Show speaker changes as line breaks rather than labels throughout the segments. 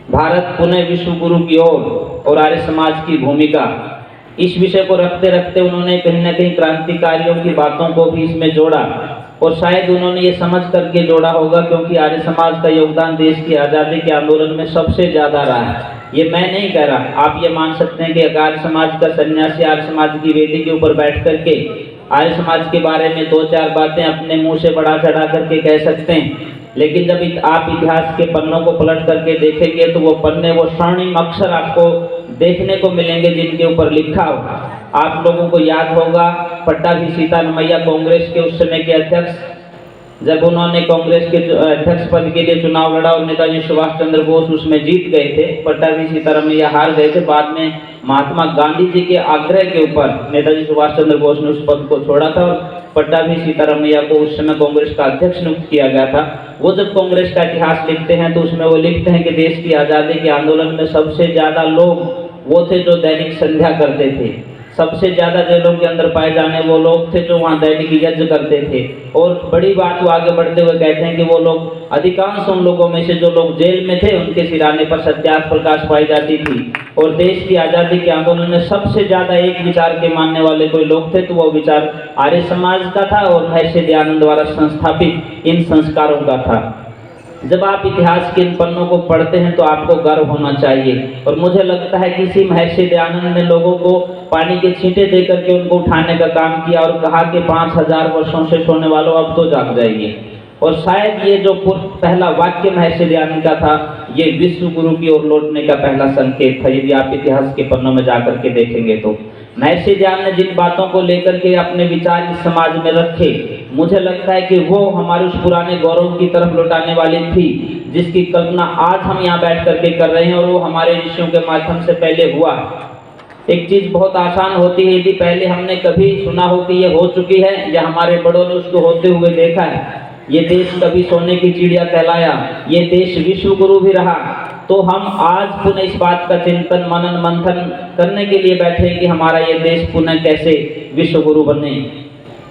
भारत पुनः विश्व गुरु की ओर और आर्य समाज की भूमिका, इस विषय को रखते रखते उन्होंने कहीं न कहीं क्रांतिकारियों की बातों को भी इसमें जोड़ा और शायद उन्होंने ये समझ करके जोड़ा होगा क्योंकि आर्य समाज का योगदान देश की आज़ादी के आंदोलन में सबसे ज़्यादा रहा है। ये मैं नहीं कह रहा, आप ये मान सकते हैं कि आर्य समाज का सन्यासी आर्य समाज की वेदी के ऊपर बैठ करके आर्य समाज के बारे में दो चार बातें अपने मुंह से बढ़ा चढ़ा करके कह सकते हैं, लेकिन जब आप इतिहास के पन्नों को पलट करके देखेंगे तो वो पन्ने, वो स्वर्णिम अक्षर आपको देखने को मिलेंगे जिनके ऊपर लिखा हो। आप लोगों को याद होगा पट्टाभी सीतारमैया कांग्रेस के उस समय के अध्यक्ष, जब उन्होंने कांग्रेस के अध्यक्ष पद के लिए चुनाव लड़ा और नेताजी सुभाष चंद्र बोस उसमें जीत गए थे, पट्टाभी सीतारमैया हार गए थे। बाद में महात्मा गांधी जी के आग्रह के ऊपर नेताजी सुभाष चंद्र बोस ने उस पद को छोड़ा था और पट्टाभी सीतारमैया को उस समय कांग्रेस का अध्यक्ष नियुक्त किया गया था। वो जब कांग्रेस का इतिहास लिखते हैं तो उसमें वो लिखते हैं कि देश की आज़ादी के आंदोलन में सबसे ज़्यादा लोग वो थे जो दैनिक संध्या करते थे, सबसे ज़्यादा जेलों के अंदर पाए जाने वो लोग थे जो वहाँ दैनिक यज्ञ करते थे। और बड़ी बात वो आगे बढ़ते हुए कहते हैं कि वो लोग, अधिकांश उन लोगों में से जो लोग जेल में थे उनके सिराने पर सत्याग्रह प्रकाश पाई जाती थी। और देश की आज़ादी के आंदोलन में सबसे ज़्यादा एक विचार के मानने वाले कोई लोग थे तो वो विचार आर्य समाज का था और महर्षि दयानंद द्वारा संस्थापित इन संस्कारों का था। जब आप इतिहास के इन पन्नों को पढ़ते हैं तो आपको गर्व होना चाहिए। और मुझे लगता है कि इसी महर्षि दयानंद ने लोगों को पानी के छींटे दे करके उनको उठाने का काम किया और कहा कि 5000 वर्षों से सोने वालों अब तो जाग जाइए। और शायद ये जो पहला वाक्य महर्षि दयानंद का था, ये विश्व गुरु की ओर लौटने का पहला संकेत था। यदि आप इतिहास के पन्नों में जाकर के देखेंगे तो महर्षि दयानंद ने जिन बातों को लेकर के अपने विचार इस समाज में रखे, मुझे लगता है कि वो हमारे उस पुराने गौरव की तरफ लौटाने वाली थी जिसकी कल्पना आज हम यहाँ बैठ करके कर रहे हैं और वो हमारे ऋषियों के माध्यम से पहले हुआ। एक चीज़ बहुत आसान होती है, यदि पहले हमने कभी सुना हो कि ये हो चुकी है या हमारे बड़ों ने उसको होते हुए देखा है, ये देश कभी सोने की चिड़िया कहलाया, ये देश विश्व गुरु भी रहा, तो हम आज पुनः इस बात का चिंतन मनन मंथन करने के लिए बैठे कि हमारा ये देश पुनः कैसे विश्व गुरु बने।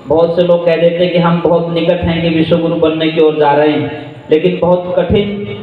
बहुत से लोग कह देते हैं कि हम बहुत निकट हैं कि विश्व गुरु बनने की ओर जा रहे हैं, लेकिन बहुत कठिन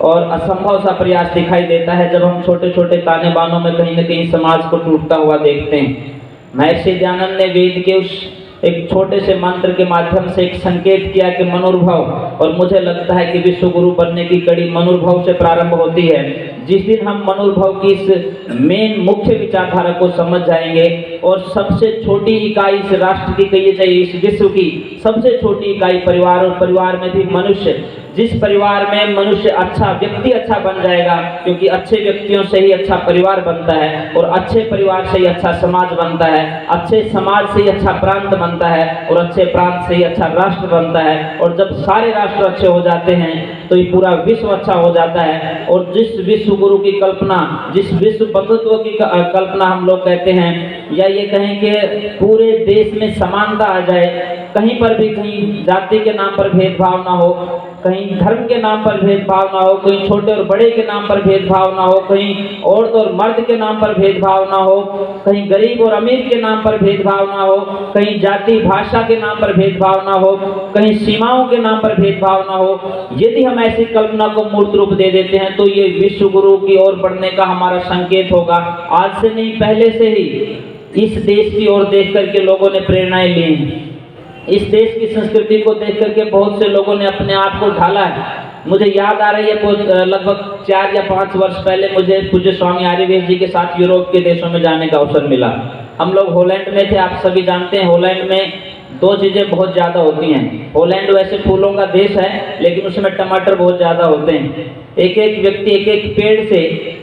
और असंभव सा प्रयास दिखाई देता है जब हम छोटे छोटे ताने बानों में कहीं न कहीं समाज को टूटता हुआ देखते हैं। महर्षि दयानंद ने वेद के उस एक छोटे से मंत्र के माध्यम से एक संकेत किया कि मनोनुभव, और मुझे लगता है कि विश्व गुरु बनने की कड़ी मनोनुभव से प्रारंभ होती है। जिस दिन हम मनोनुभव की इस मेन मुख्य विचारधारा को समझ जाएंगे और सबसे छोटी इकाई इस राष्ट्र की कही जाए, इस विश्व की सबसे छोटी इकाई परिवार, और परिवार में भी मनुष्य, जिस परिवार में मनुष्य अच्छा व्यक्ति अच्छा बन जाएगा, क्योंकि अच्छे व्यक्तियों से ही अच्छा परिवार बनता है और अच्छे परिवार से ही अच्छा समाज बनता है, अच्छे समाज से ही अच्छा प्रांत बनता है और अच्छे प्रांत से ही अच्छा राष्ट्र बनता है। और जब सारे राष्ट्र अच्छे हो जाते हैं तो ये पूरा विश्व अच्छा हो जाता है। और जिस विश्व गुरु की कल्पना, जिस विश्व बंधुत्व की कल्पना हम लोग कहते हैं, या ये कहें कि पूरे देश में समानता आ जाए, कहीं पर भी कहीं जाति के नाम पर भेदभाव ना हो, कहीं धर्म के नाम पर भेदभाव ना हो, कहीं छोटे और बड़े के नाम पर भेदभाव ना हो, कहीं औरत और मर्द के नाम पर भेदभाव ना हो, कहीं गरीब और अमीर के नाम पर भेदभाव ना हो, कहीं जाति भाषा के नाम पर भेदभाव ना हो, कहीं सीमाओं के नाम पर भेदभाव ना हो। यदि हम ऐसी कल्पना को मूर्त रूप दे देते हैं तो ये विश्व गुरु की ओर बढ़ने का हमारा संकेत होगा। आज से नहीं, पहले से ही इस देश की ओर देख करके लोगों ने प्रेरणाएं ली। इस देश की संस्कृति को देख करके बहुत से लोगों ने अपने आप को ढाला है। मुझे याद आ रही है लगभग 4 या 5 वर्ष पहले मुझे पूज्य स्वामी आर्यवेश जी के साथ यूरोप के देशों में जाने का अवसर मिला। हम लोग हॉलैंड में थे। आप सभी जानते हैं हॉलैंड में 2 चीज़ें बहुत ज़्यादा होती हैं। हॉलैंड वैसे फूलों का देश है, लेकिन उसमें टमाटर बहुत ज़्यादा होते हैं। एक एक व्यक्ति एक एक पेड़ से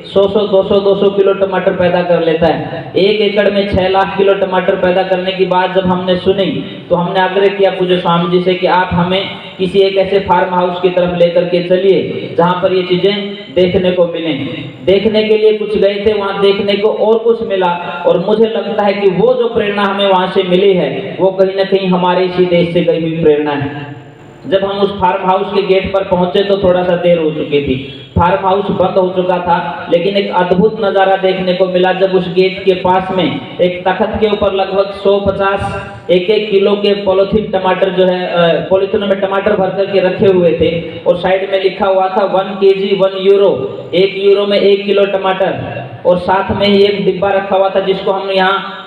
100-200 किलो टमाटर पैदा कर लेता है। 1 एकड़ में 6 लाख किलो टमाटर पैदा करने की बात जब हमने सुनी तो हमने आग्रह किया पूज्य स्वामी जी से कि आप हमें किसी एक ऐसे फार्म हाउस की तरफ लेकर के चलिए जहाँ पर ये चीज़ें देखने को मिलें। देखने के लिए कुछ गए थे, वहाँ देखने को और कुछ मिला। और मुझे लगता है कि वो जो प्रेरणा हमें वहाँ से मिली है वो कहीं ना कहीं हमारे इसी देश से गई हुई प्रेरणा है। जब हम उस फार्म हाउस के गेट पर पहुंचे तो थोड़ा सा देर हो चुकी थी। फार्म हाउस बंद हो चुका था, लेकिन एक अद्भुत नज़ारा देखने को मिला जब उस गेट के पास में एक तख्त के ऊपर लगभग 150 एक किलो के पॉलिथीन टमाटर जो है पॉलिथीन में टमाटर भर करके रखे हुए थे, और साइड में लिखा हुआ था 1 kg 1 यूरो, 1 यूरो में 1 किलो टमाटर। और साथ में ही एक डिब्बा रखा हुआ था जिसको हम यहाँ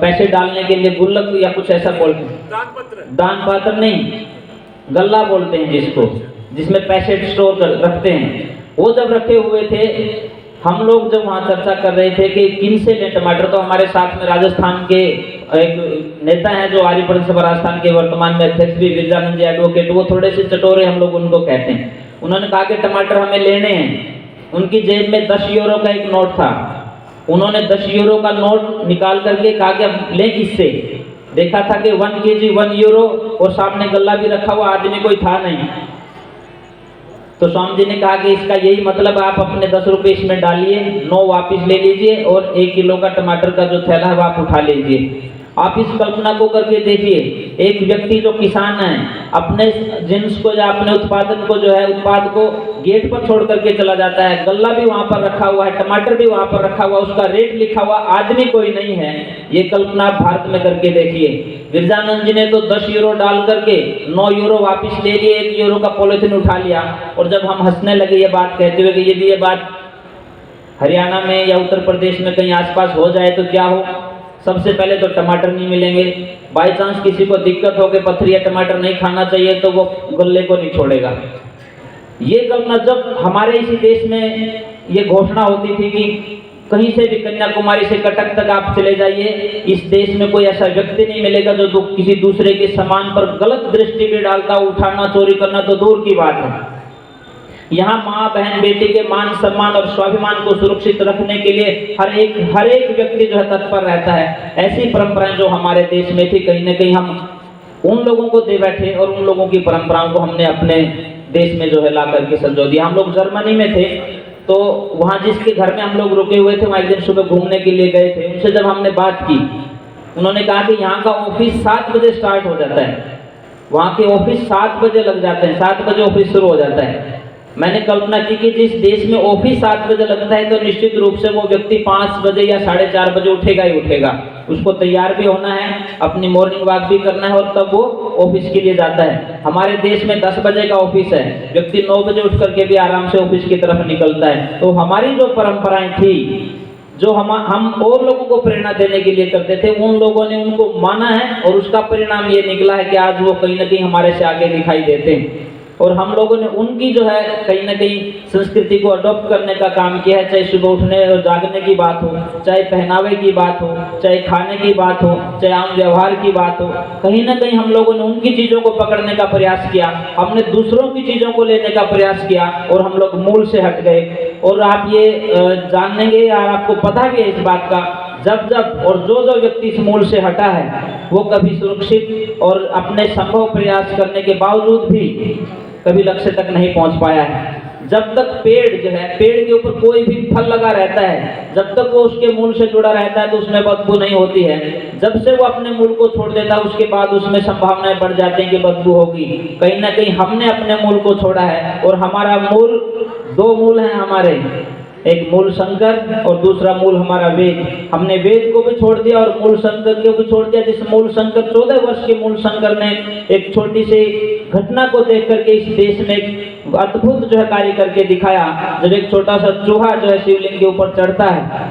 पैसे डालने के लिए गुल्लक या कुछ ऐसा बोलते हैं, दान पात्र नहीं, गल्ला बोलते हैं जिसको, जिसमें पैसे स्टोर कर रखते हैं। वो जब रखे हुए थे, हम लोग जब वहाँ चर्चा कर रहे थे कि किन से लें टमाटर, तो हमारे साथ में राजस्थान के एक नेता हैं जो आर्य परिषद सभा राजस्थान के वर्तमान में अध्यक्ष भी गिरिजानंद जी एडवोकेट, वो थोड़े से चटोरे हम लोग उनको कहते हैं। उन्होंने कहा कि टमाटर हमें लेने हैं। उनकी जेब में 10 यूरो का एक नोट था, उन्होंने 10 यूरो का नोट निकाल करके कहा कि अब लें किससे। देखा था कि 1 kg 1 यूरो और सामने गल्ला भी रखा हुआ, आदमी कोई था नहीं। तो स्वामी जी ने कहा कि इसका यही मतलब, आप अपने 10 रुपये इसमें डालिए, 9 वापिस ले लीजिए और 1 किलो का टमाटर का जो थैला है वो आप उठा लीजिए। आप इस कल्पना को करके देखिए, एक व्यक्ति जो किसान है अपने जिन्स को या अपने उत्पादन को जो है उत्पाद को गेट पर छोड़ करके चला जाता है, गल्ला भी वहां पर रखा हुआ है, टमाटर भी वहां पर रखा हुआ, उसका रेट लिखा हुआ, आदमी कोई नहीं है। ये कल्पना आप भारत में करके देखिए। गिरिजानंद जी ने तो 10 यूरो डाल करके 9 यूरो वापिस ले लिए, 1 यूरो का पॉलिथीन उठा लिया। और जब हम हंसने लगे ये बात कहते हुए कि यदि ये बात हरियाणा में या उत्तर प्रदेश में कहीं आसपास हो जाए तो क्या हो, सबसे पहले तो टमाटर नहीं मिलेंगे। बाई चांस किसी को दिक्कत हो कि पथरी या टमाटर नहीं खाना चाहिए तो वो गल्ले को नहीं छोड़ेगा। ये कल्पना जब हमारे इसी देश में ये घोषणा होती थी कि कहीं से भी कन्याकुमारी से कटक तक आप चले जाइए, इस देश में कोई ऐसा व्यक्ति नहीं मिलेगा जो किसी दूसरे के सामान पर गलत दृष्टि भी डालता, उठाना चोरी करना तो दूर की बात है। यहाँ माँ बहन बेटी के मान सम्मान और स्वाभिमान को सुरक्षित रखने के लिए हर एक व्यक्ति जो है तत्पर रहता है। ऐसी परंपराएं जो हमारे देश में थी, कहीं ना कहीं हम उन लोगों को दे बैठे और उन लोगों की परंपराओं को हमने अपने देश में जो है ला करके संजो दिया। हम लोग जर्मनी में थे, तो वहाँ जिसके घर में हम लोग रुके हुए थे, वहाँ एक दिन सुबह घूमने के लिए गए थे। उनसे जब हमने बात की, उन्होंने कहा कि यहाँ का ऑफिस 7 बजे स्टार्ट हो जाता है, वहाँ के ऑफिस 7 बजे लग जाते हैं, 7 बजे ऑफिस शुरू हो जाता है। मैंने कल्पना की कि जिस देश में ऑफिस 7 बजे लगता है तो निश्चित रूप से वो व्यक्ति 5 बजे या 4:30 बजे उठेगा ही उठेगा। उसको तैयार भी होना है, अपनी मॉर्निंग वॉक भी करना है और तब वो ऑफिस के लिए जाता है। हमारे देश में 10 बजे का ऑफिस है, व्यक्ति 9 बजे उठ करके भी आराम से ऑफिस की तरफ निकलता है। तो हमारी जो परंपराएं थी, जो हम और लोगों को प्रेरणा देने के लिए करते थे, उन लोगों ने उनको माना है और उसका परिणाम ये निकला है कि आज वो कहीं ना कहीं हमारे से आगे दिखाई देते हैं। और हम लोगों ने उनकी जो है कहीं ना कहीं संस्कृति को अडॉप्ट करने का काम किया है, चाहे सुबह उठने और जागने की बात हो, चाहे पहनावे की बात हो, चाहे खाने की बात हो, चाहे आम व्यवहार की बात हो। कहीं ना कहीं हम लोगों ने उनकी चीज़ों को पकड़ने का प्रयास किया, हमने दूसरों की चीज़ों को लेने का प्रयास किया और हम लोग मूल से हट गए। और आप ये जानेंगे या आपको पता भी है इस बात का, जब और जो व्यक्ति इस मूल से हटा है वो कभी सुरक्षित और अपने संभव प्रयास करने के बावजूद भी कभी लक्ष्य तक नहीं पहुंच पाया है। जब तक पेड़ जो है, पेड़ के ऊपर कोई भी फल लगा रहता है, जब तक वो उसके मूल से जुड़ा रहता है तो उसमें बदबू नहीं होती है। जब से वो अपने मूल को छोड़ देता है उसके बाद उसमें संभावनाएं बढ़ जाती हैं कि बदबू होगी। कहीं ना कहीं हमने अपने मूल को छोड़ा है और हमारा मूल, 2 मूल हैं हमारे, एक मूल शंकर और दूसरा मूल हमारा वेद। हमने वेद को भी छोड़ दिया और मूल शंकर को भी छोड़ दिया। जिस मूल शंकर 14 वर्ष के मूल शंकर ने एक छोटी सी घटना को देख करके इस देश में एक अद्भुत जो है कार्य करके दिखाया। जब एक छोटा सा चूहा जो है शिवलिंग के ऊपर चढ़ता है,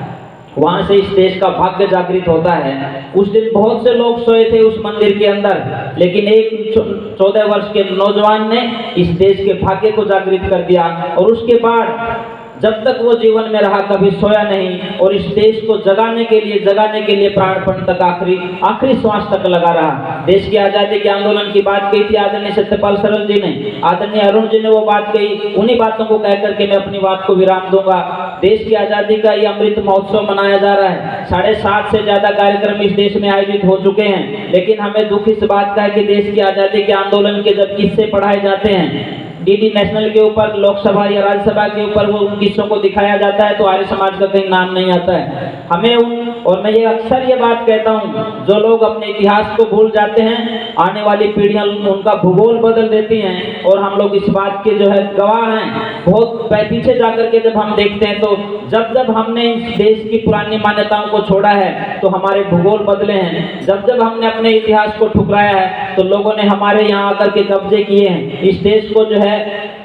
वहां से इस देश का भाग्य जागृत होता है। उस दिन बहुत से लोग सोए थे उस मंदिर के अंदर, लेकिन एक 14 वर्ष के नौजवान ने इस देश के भाग्य को जागृत कर दिया। और उसके बाद जब तक वो जीवन में रहा कभी सोया नहीं और इस देश को जगाने के लिए प्राणपण तक आखिरी श्वास तक लगा रहा। देश की आज़ादी के आंदोलन की बात कही थी आदरणीय सत्यपाल सरल जी ने, आदरणीय अरुण जी ने वो बात कही। उन्हीं बातों को कह करके मैं अपनी बात को विराम दूंगा। देश की आज़ादी का ये अमृत महोत्सव मनाया जा रहा है। 7.5 से ज्यादा कार्यक्रम इस देश में आयोजित हो चुके हैं, लेकिन हमें दुख इस बात का है कि देश की आज़ादी के आंदोलन के जब किस्से पढ़ाए जाते हैं, डीडी नेशनल के ऊपर, लोकसभा या राज्यसभा के ऊपर वो उन किस्सों को दिखाया जाता है तो आर्य समाज का कहीं नाम नहीं आता है। हमें उन और मैं ये अक्सर ये बात कहता हूँ, जो लोग अपने इतिहास को भूल जाते हैं, आने वाली पीढ़ियां उनका भूगोल बदल देती हैं, और हम लोग इस बात के जो है गवाह हैं। बहुत पीछे जाकर के जब हम देखते हैं तो जब जब हमने इस देश की पुरानी मान्यताओं को छोड़ा है तो हमारे भूगोल बदले हैं। जब जब हमने अपने इतिहास को ठुकराया है तो लोगों ने हमारे यहाँ आकर के कब्जे किए हैं। इस देश को जो है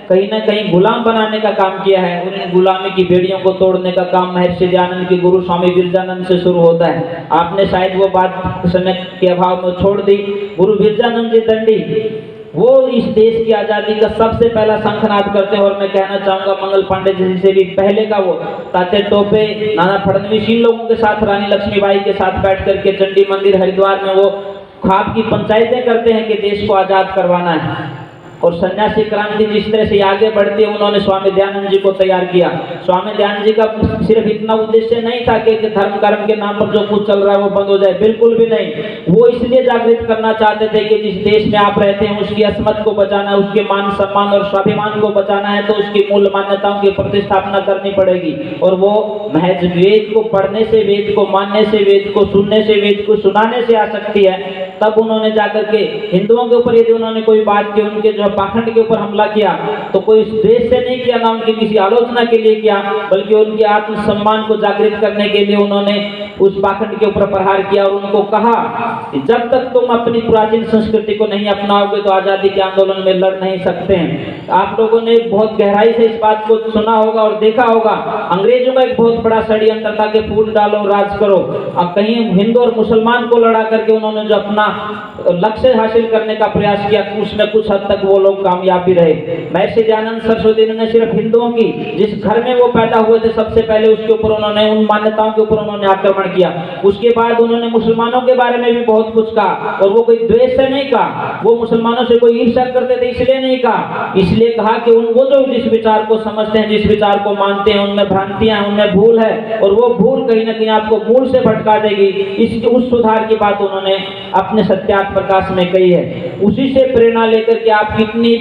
कहीं ना कहीं गुलाम बनाने का काम किया है, और इन गुलामी की बेड़ियों को तोड़ने का काम महर्षि दयानंद के गुरु स्वामी विरजानंद से शुरू होता है। आपने शायद वो बात समय के अभाव में छोड़ दी। गुरु विरजानंद जी दंडी वो इस देश की आज़ादी का सबसे पहला शंखनाद करते हैं, और मैं कहना चाहूँगा मंगल पांडे जी से भी पहले का वो ताते टोपे, नाना फडणवीस, इन लोगों के साथ, रानी लक्ष्मीबाई के साथ बैठ करके चंडी मंदिर हरिद्वार में वो ख्वाब की पंचायतें करते हैं कि देश को आज़ाद करवाना है। और सन्यासी क्रांति जिस तरह से आगे बढ़ती है, उन्होंने स्वामी दयानंद जी को तैयार किया। स्वामी दयानंद जी का सिर्फ इतना उद्देश्य नहीं था कि धर्म कर्म के नाम पर जो कुछ चल रहा है वो बंद हो जाए, बिल्कुल भी नहीं। वो इसलिए जागृत करना चाहते थे कि जिस देश में आप रहते हैं उसकी अस्मत को बचाना, उसके मान सम्मान और स्वाभिमान को बचाना है तो उसकी मूल मान्यताओं की प्रतिस्थापना करनी पड़ेगी। और वो महज वेद को पढ़ने से, वेद को मानने से, वेद को सुनने से, वेद को सुनाने से आ सकती है। तब उन्होंने जाकर के हिंदुओं के ऊपर यदि उन्होंने कोई बात की, उनके जो पाखंड के ऊपर हमला किया, तो कोई इस देश से नहीं किया, ना उनकी किसी आलोचना के लिए किया, बल्कि उनके आत्मसम्मान को जागृत करने के लिए उन्होंने उस पाखंड के ऊपर प्रहार किया और उनको कहा कि जब तक तुम अपनी प्राचीन संस्कृति को नहीं अपनाओगे तो आजादी के आंदोलन में लड़ नहीं सकते हैं। आप लोगों ने बहुत गहराई से इस बात को सुना होगा और देखा होगा। अंग्रेजों का एक बहुत बड़ा षड्यंत्र था कि फूट डालो राज करो। अब कहीं हिंदू और मुसलमान को लड़ा करके उन्होंने जो अपना लक्ष्य हासिल करने का प्रयास किया, उसमें कुछ हद तक वो लोग कामयाब भी रहे। महर्षि दयानंद सरस्वती ने सिर्फ हिंदुओं की, जिस घर में वो पैदा हुए थे, सबसे पहले उसके ऊपर उन्होंने, उन मान्यताओं के ऊपर उन्होंने आक्रमण किया। उसके बाद उन्होंने मुसलमानों के बारे में भी बहुत कुछ कहा, और वो कोई द्वेष से नहीं कहा, वो मुसलमानों से कोई ईर्ष्या करते थे इसलिए नहीं कहा, इसलिए कहा कि वो जो जिस विचार को समझते हैं, जिस विचार को मानते हैं, उनमें भ्रांतियां, उनमें भूल है, और वो भूल कहीं ना कहीं आपको मूल से भटका देगी। उस सुधार की बात उन्होंने अपने सत्यार्थ प्रकाश में कही है। उसी से प्रेरणा लेकर के आप कितनी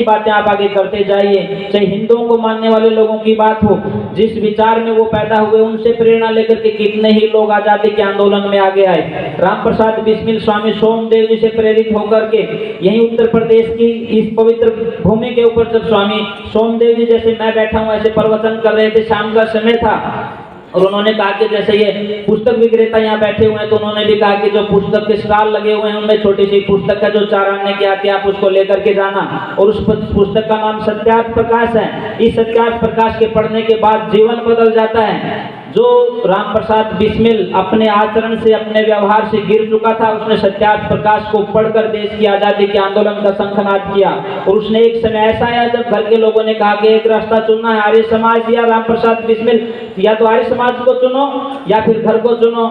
बातें आप आगे करते जाइए। चाहे हिंदुओं को मानने वाले लोगों की बात हो, जिस विचार में वो पैदा हुए, उनसे प्रेरणा लेकर के कितने ही लोग आजादी के आंदोलन में आगे आए। राम प्रसाद बिस्मिल स्वामी सोमदेव जी से प्रेरित होकर के यही उत्तर प्रदेश की इस पवित्र भूमि के ऊपर जब स्वामी सोमदेव जी, जैसे मैं बैठा हूँ ऐसे प्रवचन कर रहे थे, शाम का समय था, और उन्होंने कहा कि जैसे ये पुस्तक विक्रेता यहाँ बैठे हुए हैं, तो उन्होंने भी कहा कि जो पुस्तक के स्टॉल लगे हुए हैं उनमें छोटी सी पुस्तक का जो चारान्य की आती है, आप उसको लेकर के जाना, और उस पुस्तक का नाम सत्यार्थ प्रकाश है। इस सत्यार्थ प्रकाश के पढ़ने के बाद जीवन बदल जाता है। जो राम प्रसाद बिस्मिल अपने आचरण से, अपने व्यवहार से गिर चुका था, उसने सत्यार्थ प्रकाश को पढ़कर देश की आजादी के आंदोलन का शंखनाद किया। और उसने एक समय ऐसा आया जब घर के लोगों ने कहा कि एक रास्ता चुनना है, आर्य समाज या राम प्रसाद बिस्मिल, या तो आर्य समाज को चुनो या फिर घर को चुनो।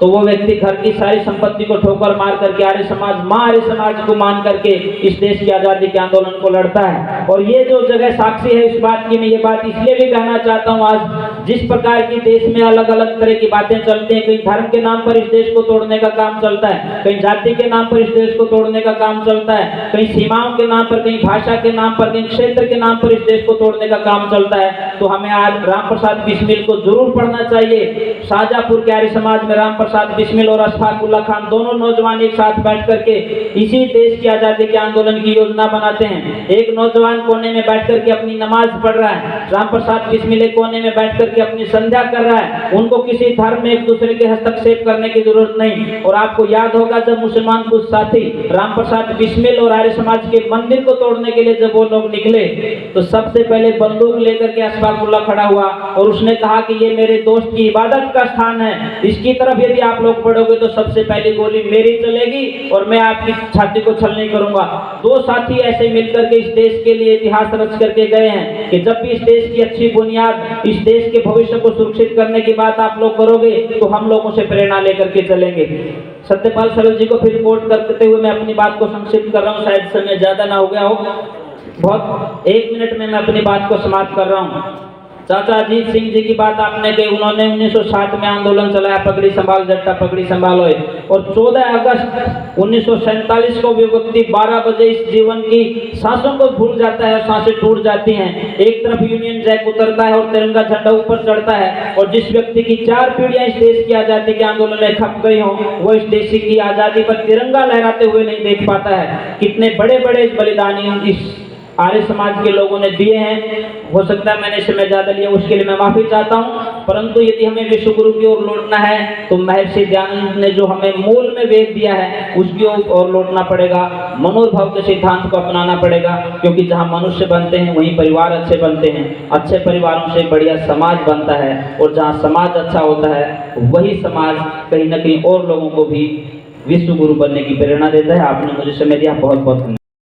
तो वो व्यक्ति घर की सारी संपत्ति को ठोकर मार करके आर्य समाज को मान करके इस देश की आजादी के आंदोलन को लड़ता है। और ये जो जगह साक्षी है इस बात की, मैं ये बात इसलिए भी कहना चाहता हूँ, आज जिस प्रकार की देश में अलग अलग तरह की बातें चलती हैं, कहीं धर्म के नाम पर इस देश को तोड़ने का काम चलता है, कहीं जाति के नाम पर इस देश को तोड़ने का काम चलता है, कहीं सीमाओं के नाम पर, कहीं भाषा के नाम पर, कहीं क्षेत्र के नाम पर इस देश को तोड़ने का काम चलता है। तो हमें आज राम प्रसाद बिस्मिल को जरूर पढ़ना चाहिए। शाहजहांपुर के आर्य समाज में राम प्रसाद बिस्मिल और अशफाक उल्लाह खान दोनों नौजवान एक साथ बैठ करके इसी देश की आजादी के आंदोलन की योजना बनाते हैं। एक नौजवान कोने में बैठ करके अपनी नमाज पढ़ रहा है, राम प्रसाद बिस्मिल एक कोने में बैठ करके अपनी संध्या कर रहा है। उनको किसी धर्म में एक दूसरे के हस्तक्षेप करने की जरूरत नहीं। और आपको याद होगा जब मुसलमान कुछ साथी राम प्रसाद बिस्मिल और आर्य समाज के मंदिर को तोड़ने के लिए जब वो लोग निकले, तो सबसे पहले बंदूक लेकर के अशफाक उल्लाह खड़ा हुआ और उसने कहा कि ये मेरे दोस्त की इबादत का स्थान है, इसकी तरफ यदि आप लोग पढ़ोगे तो सबसे पहली गोली मेरी चलेगी और मैं आपकी छाती को छलनी करूंगा। दो साथी ऐसे मिलकर के इस देश के लिए इतिहास रच करके गए हैं कि जब भी इस देश की अच्छी बुनियाद, इस देश के भविष्य को सुरक्षित करने की बात आप लोग करोगे तो हम लोगों से प्रेरणा लेकर के चलेंगे। सत्यपाल सरोज जी को फिर कोट करते हुए मैं अपनी बात को संक्षिप्त कर रहा हूँ, शायद समय ज्यादा ना हो गया हो, बहुत 1 मिनट में मैं अपनी बात को समाप्त कर रहा हूँ। चाचा अजीत सिंह जी की बात आपने कही, उन्होंने 1960 में आंदोलन चलाया, पगड़ी संभाल जट्टा पगड़ी संभालो। और 14 अगस्त 1947 को भी व्यक्ति 12 बजे इस जीवन की सांसों को भूल जाता है, सांसें टूट जाती हैं। एक तरफ यूनियन जैक उतरता है और तिरंगा झंडा ऊपर चढ़ता है, और जिस व्यक्ति की 4 पीढ़ियां इस देश की आजादी के आंदोलन में खप गई हो, वो इस देश की आजादी पर तिरंगा लहराते हुए नहीं देख पाता है। कितने बड़े बड़े बलिदानी इस आर्य समाज के लोगों ने दिए हैं। हो सकता है मैंने समय ज्यादा लिया, उसके लिए मैं माफी चाहता हूं, परंतु यदि हमें विश्व गुरु की ओर लौटना है तो महर्षि दयानंद ने जो हमें मूल में वेद दिया है उसकी ओर लौटना पड़ेगा। मनोभाव के सिद्धांत को अपनाना पड़ेगा, क्योंकि जहां मनुष्य बनते हैं वहीं परिवार अच्छे बनते हैं। अच्छे परिवारों से बढ़िया समाज बनता है, और जहां समाज अच्छा होता है वही समाज कहीं ना कहीं और लोगों को भी विश्व गुरु बनने की प्रेरणा देता है। आपने मुझे समय दिया, बहुत बहुत धन्यवाद।